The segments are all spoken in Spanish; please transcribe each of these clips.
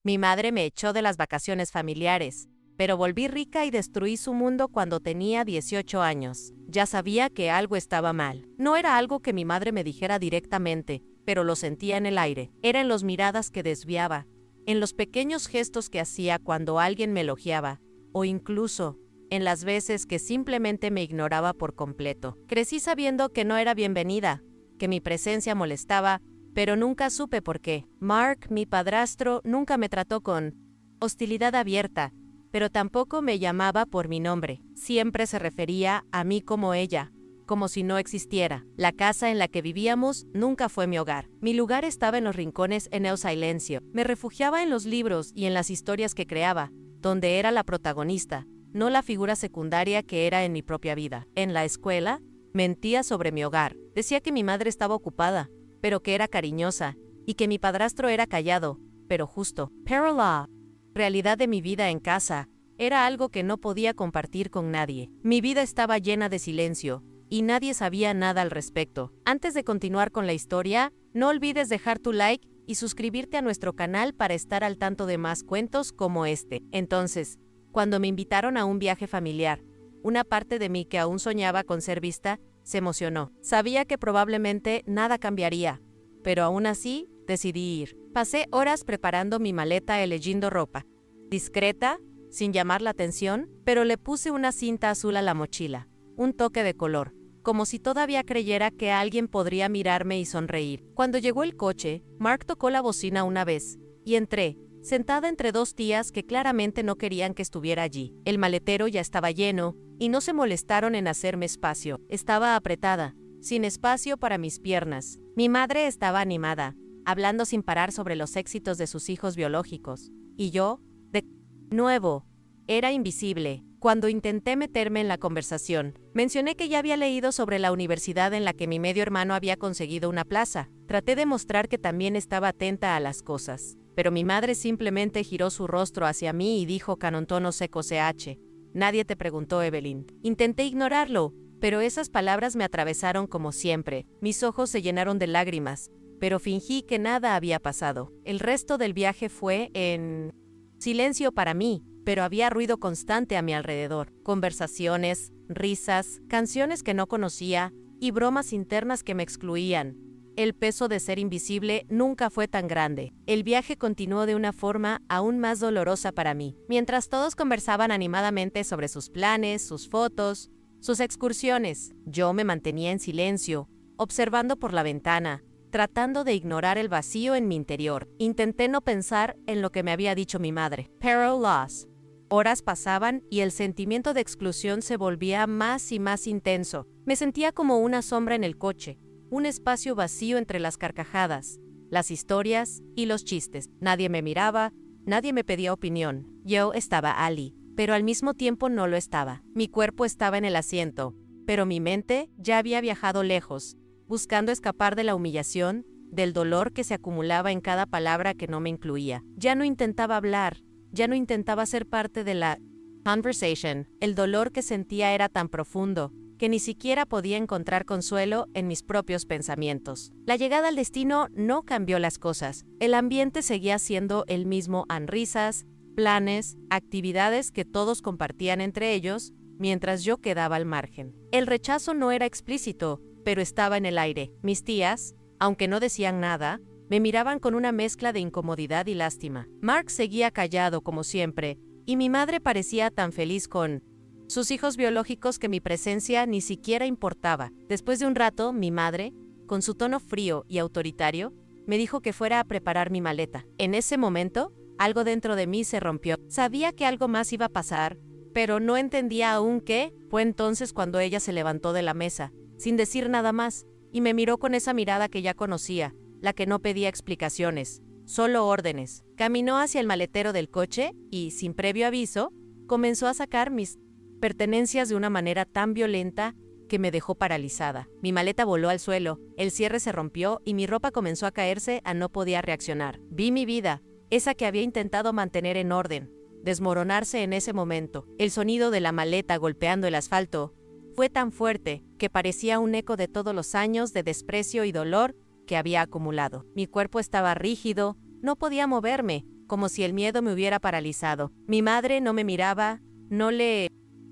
Mi madre me echó de las vacaciones familiares, pero volví rica y destruí su mundo cuando tenía 18 años. Ya sabía que algo estaba mal. No era algo que mi madre me dijera directamente, pero lo sentía en el aire. Era en las miradas que desviaba, en los pequeños gestos que hacía cuando alguien me elogiaba, o incluso en las veces que simplemente me ignoraba por completo. Crecí sabiendo que no era bienvenida, que mi presencia molestaba, pero nunca supe por qué. Mark, mi padrastro, nunca me trató con hostilidad abierta, pero tampoco me llamaba por mi nombre. Siempre se refería a mí como ella, como si no existiera. La casa en la que vivíamos nunca fue mi hogar. Mi lugar estaba en los rincones en el silencio. Me refugiaba en los libros y en las historias que creaba, donde era la protagonista, no la figura secundaria que era en mi propia vida. En la escuela, mentía sobre mi hogar. Decía que mi madre estaba ocupada, pero que era cariñosa, y que mi padrastro era callado, pero justo. Pero la realidad de mi vida en casa era algo que no podía compartir con nadie. Mi vida estaba llena de silencio, y nadie sabía nada al respecto. Antes de continuar con la historia, no olvides dejar tu like y suscribirte a nuestro canal para estar al tanto de más cuentos como este. Entonces, cuando me invitaron a un viaje familiar, una parte de mí que aún soñaba con ser vista, se emocionó. Sabía que probablemente nada cambiaría, pero aún así decidí ir. Pasé horas preparando mi maleta y leyendo ropa. Discreta, sin llamar la atención, pero le puse una cinta azul a la mochila, un toque de color, como si todavía creyera que alguien podría mirarme y sonreír. Cuando llegó el coche, Mark tocó la bocina una vez, y entré, sentada entre dos tías que claramente no querían que estuviera allí. El maletero ya estaba lleno, y no se molestaron en hacerme espacio. Estaba apretada, sin espacio para mis piernas. Mi madre estaba animada, hablando sin parar sobre los éxitos de sus hijos biológicos. Y yo, de nuevo, era invisible. Cuando intenté meterme en la conversación, mencioné que ya había leído sobre la universidad en la que mi medio hermano había conseguido una plaza. Traté de mostrar que también estaba atenta a las cosas, pero mi madre simplemente giró su rostro hacia mí y dijo con un tono seco: "CH. Nadie te preguntó, Evelyn". Intenté ignorarlo, pero esas palabras me atravesaron como siempre. Mis ojos se llenaron de lágrimas, pero fingí que nada había pasado. El resto del viaje fue en silencio para mí, pero había ruido constante a mi alrededor. Conversaciones, risas, canciones que no conocía y bromas internas que me excluían. El peso de ser invisible nunca fue tan grande. El viaje continuó de una forma aún más dolorosa para mí. Mientras todos conversaban animadamente sobre sus planes, sus fotos, sus excursiones, yo me mantenía en silencio, observando por la ventana, tratando de ignorar el vacío en mi interior. Intenté no pensar en lo que me había dicho mi madre. Pero las horas pasaban y el sentimiento de exclusión se volvía más y más intenso. Me sentía como una sombra en el coche, un espacio vacío entre las carcajadas, las historias y los chistes. Nadie me miraba, nadie me pedía opinión. Yo estaba Ali, pero al mismo tiempo no lo estaba. Mi cuerpo estaba en el asiento, pero mi mente ya había viajado lejos, buscando escapar de la humillación, del dolor que se acumulaba en cada palabra que no me incluía. Ya no intentaba hablar, ya no intentaba ser parte de la conversation. El dolor que sentía era tan profundo que ni siquiera podía encontrar consuelo en mis propios pensamientos. La llegada al destino no cambió las cosas. El ambiente seguía siendo el mismo, risas, planes, actividades que todos compartían entre ellos, mientras yo quedaba al margen. El rechazo no era explícito, pero estaba en el aire. Mis tías, aunque no decían nada, me miraban con una mezcla de incomodidad y lástima. Mark seguía callado como siempre, y mi madre parecía tan feliz con sus hijos biológicos que mi presencia ni siquiera importaba. Después de un rato, mi madre, con su tono frío y autoritario, me dijo que fuera a preparar mi maleta. En ese momento, algo dentro de mí se rompió. Sabía que algo más iba a pasar, pero no entendía aún qué. Fue entonces cuando ella se levantó de la mesa, sin decir nada más, y me miró con esa mirada que ya conocía, la que no pedía explicaciones, solo órdenes. Caminó hacia el maletero del coche y, sin previo aviso, comenzó a sacar mis pertenencias de una manera tan violenta que me dejó paralizada. Mi maleta voló al suelo, el cierre se rompió y mi ropa comenzó a caerse a no podía reaccionar. Vi mi vida, esa que había intentado mantener en orden, desmoronarse en ese momento. El sonido de la maleta golpeando el asfalto fue tan fuerte que parecía un eco de todos los años de desprecio y dolor que había acumulado. Mi cuerpo estaba rígido, no podía moverme, como si el miedo me hubiera paralizado. Mi madre no me miraba, no le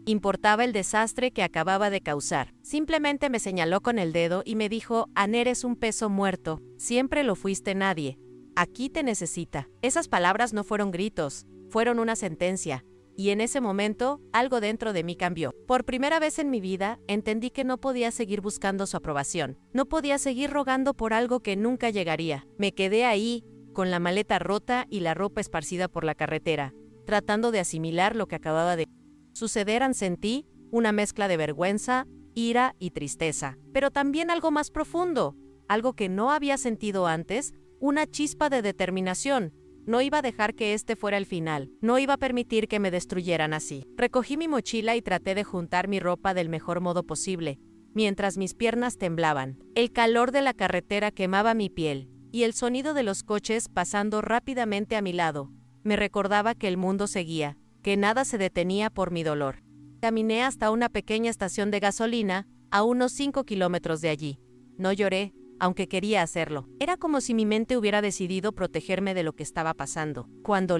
importaba el desastre que acababa de causar. Simplemente me señaló con el dedo y me dijo: Ann, eres un peso muerto, siempre lo fuiste nadie. Aquí te necesita. Esas palabras no fueron gritos, fueron una sentencia. Y en ese momento, algo dentro de mí cambió. Por primera vez en mi vida, entendí que no podía seguir buscando su aprobación. No podía seguir rogando por algo que nunca llegaría. Me quedé ahí, con la maleta rota y la ropa esparcida por la carretera, tratando de asimilar lo que acababa de suceder. Sentí una mezcla de vergüenza, ira y tristeza, pero también algo más profundo, algo que no había sentido antes, una chispa de determinación. No iba a dejar que este fuera el final, no iba a permitir que me destruyeran así. Recogí mi mochila y traté de juntar mi ropa del mejor modo posible, mientras mis piernas temblaban. El calor de la carretera quemaba mi piel, y el sonido de los coches pasando rápidamente a mi lado me recordaba que el mundo seguía, que nada se detenía por mi dolor. Caminé hasta una pequeña estación de gasolina, a unos 5 kilómetros de allí. No lloré, aunque quería hacerlo. Era como si mi mente hubiera decidido protegerme de lo que estaba pasando. Cuando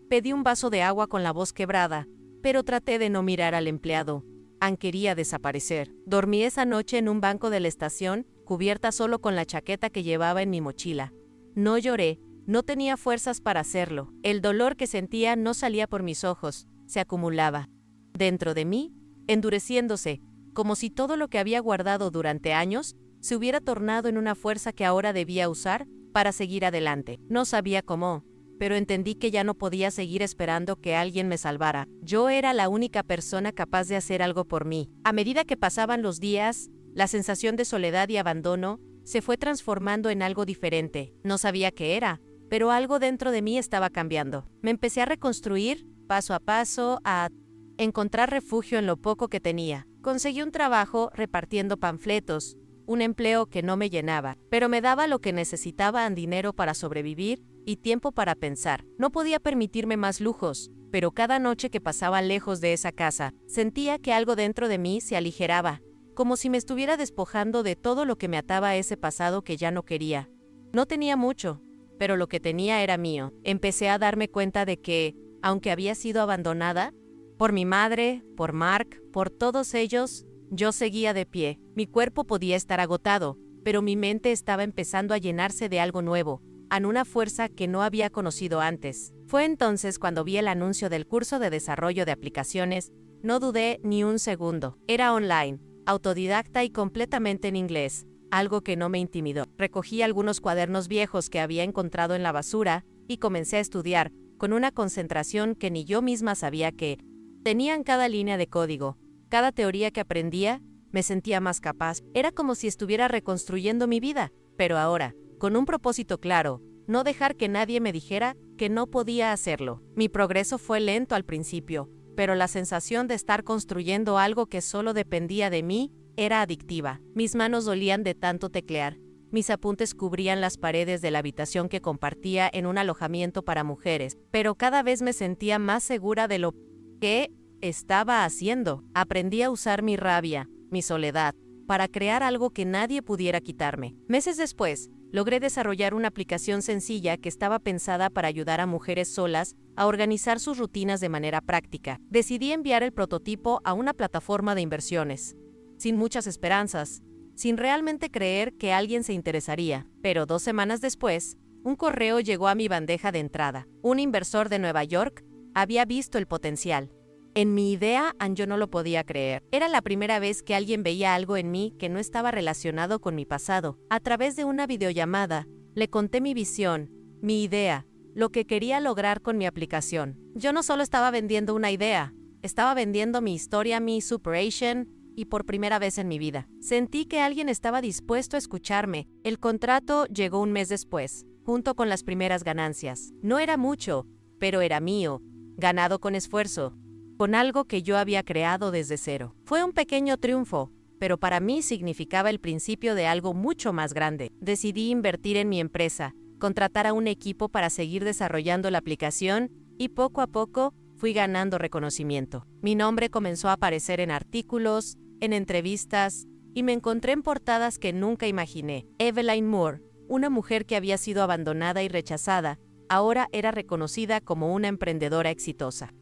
pedí un vaso de agua con la voz quebrada, pero traté de no mirar al empleado. Ann quería desaparecer. Dormí esa noche en un banco de la estación, cubierta solo con la chaqueta que llevaba en mi mochila. No lloré, no tenía fuerzas para hacerlo. El dolor que sentía no salía por mis ojos, se acumulaba dentro de mí, endureciéndose, como si todo lo que había guardado durante años se hubiera tornado en una fuerza que ahora debía usar para seguir adelante. No sabía cómo, pero entendí que ya no podía seguir esperando que alguien me salvara. Yo era la única persona capaz de hacer algo por mí. A medida que pasaban los días, la sensación de soledad y abandono se fue transformando en algo diferente. No sabía qué era, pero algo dentro de mí estaba cambiando. Me empecé a reconstruir, paso a paso, a encontrar refugio en lo poco que tenía. Conseguí un trabajo repartiendo panfletos, un empleo que no me llenaba, pero me daba lo que necesitaba: dinero para sobrevivir y tiempo para pensar. No podía permitirme más lujos, pero cada noche que pasaba lejos de esa casa, sentía que algo dentro de mí se aligeraba, como si me estuviera despojando de todo lo que me ataba a ese pasado que ya no quería. No tenía mucho, pero lo que tenía era mío. Empecé a darme cuenta de que, aunque había sido abandonada, por mi madre, por Mark, por todos ellos, yo seguía de pie. Mi cuerpo podía estar agotado, pero mi mente estaba empezando a llenarse de algo nuevo, a una fuerza que no había conocido antes. Fue entonces cuando vi el anuncio del curso de desarrollo de aplicaciones. No dudé ni un segundo. Era online, autodidacta y completamente en inglés, algo que no me intimidó. Recogí algunos cuadernos viejos que había encontrado en la basura y comencé a estudiar, con una concentración que ni yo misma sabía que tenían. Cada línea de código, cada teoría que aprendía, me sentía más capaz. Era como si estuviera reconstruyendo mi vida, pero ahora, con un propósito claro: no dejar que nadie me dijera que no podía hacerlo. Mi progreso fue lento al principio, pero la sensación de estar construyendo algo que solo dependía de mí era adictiva. Mis manos dolían de tanto teclear. Mis apuntes cubrían las paredes de la habitación que compartía en un alojamiento para mujeres, pero cada vez me sentía más segura de lo que estaba haciendo. Aprendí a usar mi rabia, mi soledad, para crear algo que nadie pudiera quitarme. Meses después, logré desarrollar una aplicación sencilla que estaba pensada para ayudar a mujeres solas a organizar sus rutinas de manera práctica. Decidí enviar el prototipo a una plataforma de inversiones, sin muchas esperanzas, sin realmente creer que alguien se interesaría. Pero 2 semanas después, un correo llegó a mi bandeja de entrada. Un inversor de Nueva York había visto el potencial en mi idea, yo no lo podía creer. Era la primera vez que alguien veía algo en mí que no estaba relacionado con mi pasado. A través de una videollamada, le conté mi visión, mi idea, lo que quería lograr con mi aplicación. Yo no solo estaba vendiendo una idea, estaba vendiendo mi historia, mi superation, y por primera vez en mi vida sentí que alguien estaba dispuesto a escucharme. El contrato llegó un mes después, junto con las primeras ganancias. No era mucho, pero era mío, ganado con esfuerzo, con algo que yo había creado desde cero. Fue un pequeño triunfo, pero para mí significaba el principio de algo mucho más grande. Decidí invertir en mi empresa, contratar a un equipo para seguir desarrollando la aplicación, y poco a poco fui ganando reconocimiento. Mi nombre comenzó a aparecer en artículos, en entrevistas, y me encontré en portadas que nunca imaginé. Evelyn Moore, una mujer que había sido abandonada y rechazada, Ahora era reconocida como una emprendedora exitosa.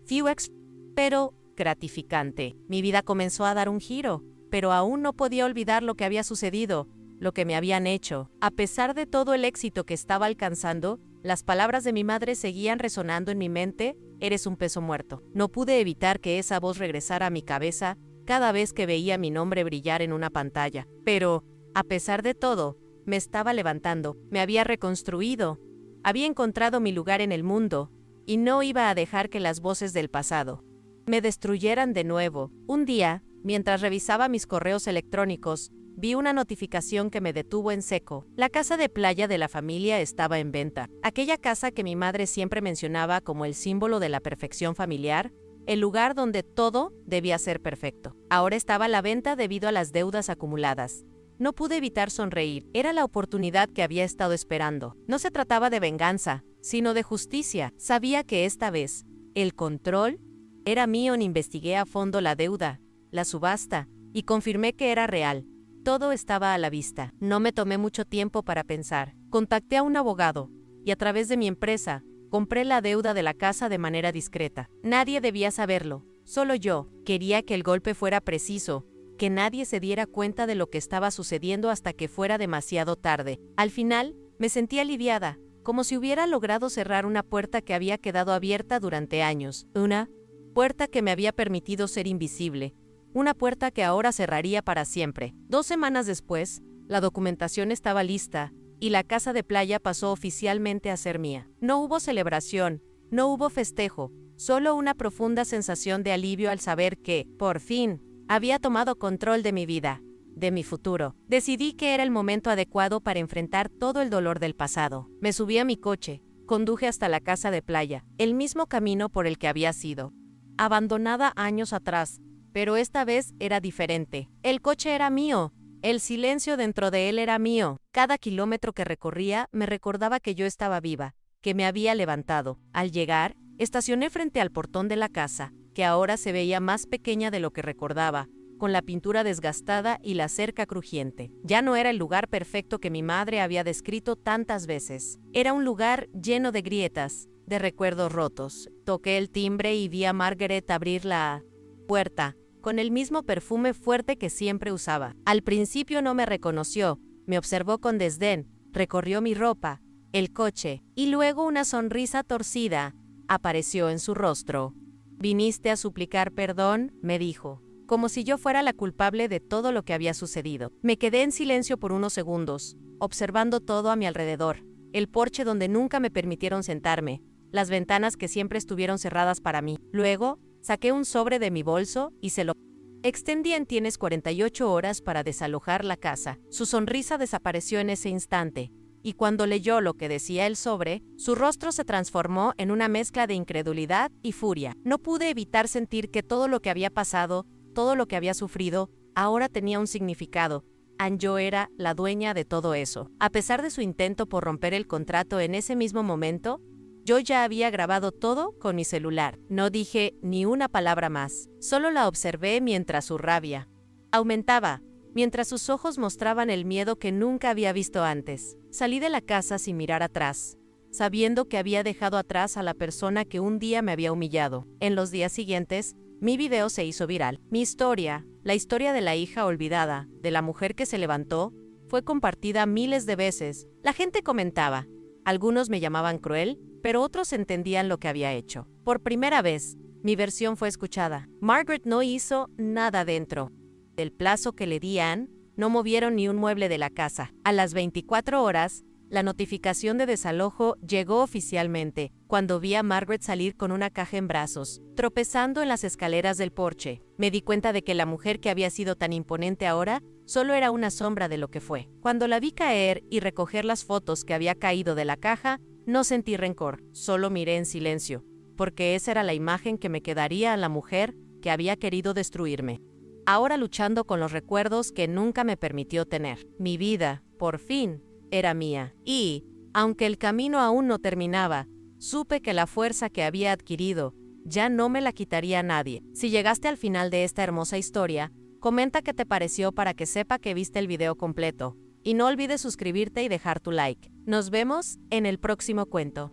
Pero gratificante. Mi vida comenzó a dar un giro, pero aún no podía olvidar lo que había sucedido, lo que me habían hecho. A pesar de todo el éxito que estaba alcanzando, las palabras de mi madre seguían resonando en mi mente: eres un peso muerto. No pude evitar que esa voz regresara a mi cabeza cada vez que veía mi nombre brillar en una pantalla. Pero, a pesar de todo, me estaba levantando, me había reconstruido, había encontrado mi lugar en el mundo, y no iba a dejar que las voces del pasado me destruyeran de nuevo. Un día, mientras revisaba mis correos electrónicos, vi una notificación que me detuvo en seco. La casa de playa de la familia estaba en venta. Aquella casa que mi madre siempre mencionaba como el símbolo de la perfección familiar, el lugar donde todo debía ser perfecto. Ahora estaba a la venta debido a las deudas acumuladas. No pude evitar sonreír. Era la oportunidad que había estado esperando. No se trataba de venganza, sino de justicia. Sabía que esta vez, el control era mío. Investigué a fondo la deuda, la subasta, y confirmé que era real. Todo estaba a la vista. No me tomé mucho tiempo para pensar. Contacté a un abogado, y a través de mi empresa, compré la deuda de la casa de manera discreta. Nadie debía saberlo, solo yo. Quería que el golpe fuera preciso, que nadie se diera cuenta de lo que estaba sucediendo hasta que fuera demasiado tarde. Al final, me sentí aliviada, como si hubiera logrado cerrar una puerta que había quedado abierta durante años. Una puerta que me había permitido ser invisible. Una puerta que ahora cerraría para siempre. 2 semanas después, la documentación estaba lista, y la casa de playa pasó oficialmente a ser mía. No hubo celebración, no hubo festejo, solo una profunda sensación de alivio al saber que, por fin, había tomado control de mi vida, de mi futuro. Decidí que era el momento adecuado para enfrentar todo el dolor del pasado. Me subí a mi coche, conduje hasta la casa de playa, el mismo camino por el que había sido abandonada años atrás, pero esta vez era diferente. El coche era mío, el silencio dentro de él era mío. Cada kilómetro que recorría me recordaba que yo estaba viva, que me había levantado. Al llegar, estacioné frente al portón de la casa, que ahora se veía más pequeña de lo que recordaba, con la pintura desgastada y la cerca crujiente. Ya no era el lugar perfecto que mi madre había descrito tantas veces. Era un lugar lleno de grietas, de recuerdos rotos. Toqué el timbre y vi a Margaret abrir la puerta, con el mismo perfume fuerte que siempre usaba. Al principio no me reconoció, me observó con desdén, recorrió mi ropa, el coche, y luego una sonrisa torcida apareció en su rostro. «¿Viniste a suplicar perdón?», me dijo, como si yo fuera la culpable de todo lo que había sucedido. Me quedé en silencio por unos segundos, observando todo a mi alrededor, el porche donde nunca me permitieron sentarme, las ventanas que siempre estuvieron cerradas para mí. Luego, saqué un sobre de mi bolso y se lo extendí en «Tienes 48 horas para desalojar la casa». Su sonrisa desapareció en ese instante, y cuando leyó lo que decía el sobre, su rostro se transformó en una mezcla de incredulidad y furia. No pude evitar sentir que todo lo que había pasado, todo lo que había sufrido, ahora tenía un significado. Yo era la dueña de todo eso. A pesar de su intento por romper el contrato en ese mismo momento, yo ya había grabado todo con mi celular. No dije ni una palabra más, solo la observé mientras su rabia aumentaba, mientras sus ojos mostraban el miedo que nunca había visto antes. Salí de la casa sin mirar atrás, sabiendo que había dejado atrás a la persona que un día me había humillado. En los días siguientes, mi video se hizo viral. Mi historia, la historia de la hija olvidada, de la mujer que se levantó, fue compartida miles de veces. La gente comentaba. Algunos me llamaban cruel, pero otros entendían lo que había hecho. Por primera vez, mi versión fue escuchada. Margaret no hizo nada dentro del plazo que le di a Anne, no movieron ni un mueble de la casa. A las 24 horas, la notificación de desalojo llegó oficialmente, cuando vi a Margaret salir con una caja en brazos, tropezando en las escaleras del porche. Me di cuenta de que la mujer que había sido tan imponente ahora solo era una sombra de lo que fue. Cuando la vi caer y recoger las fotos que había caído de la caja, no sentí rencor, solo miré en silencio, porque esa era la imagen que me quedaría a la mujer que había querido destruirme. Ahora luchando con los recuerdos que nunca me permitió tener. Mi vida, por fin, era mía. Y, aunque el camino aún no terminaba, supe que la fuerza que había adquirido ya no me la quitaría nadie. Si llegaste al final de esta hermosa historia, comenta qué te pareció para que sepa que viste el video completo. Y no olvides suscribirte y dejar tu like. Nos vemos en el próximo cuento.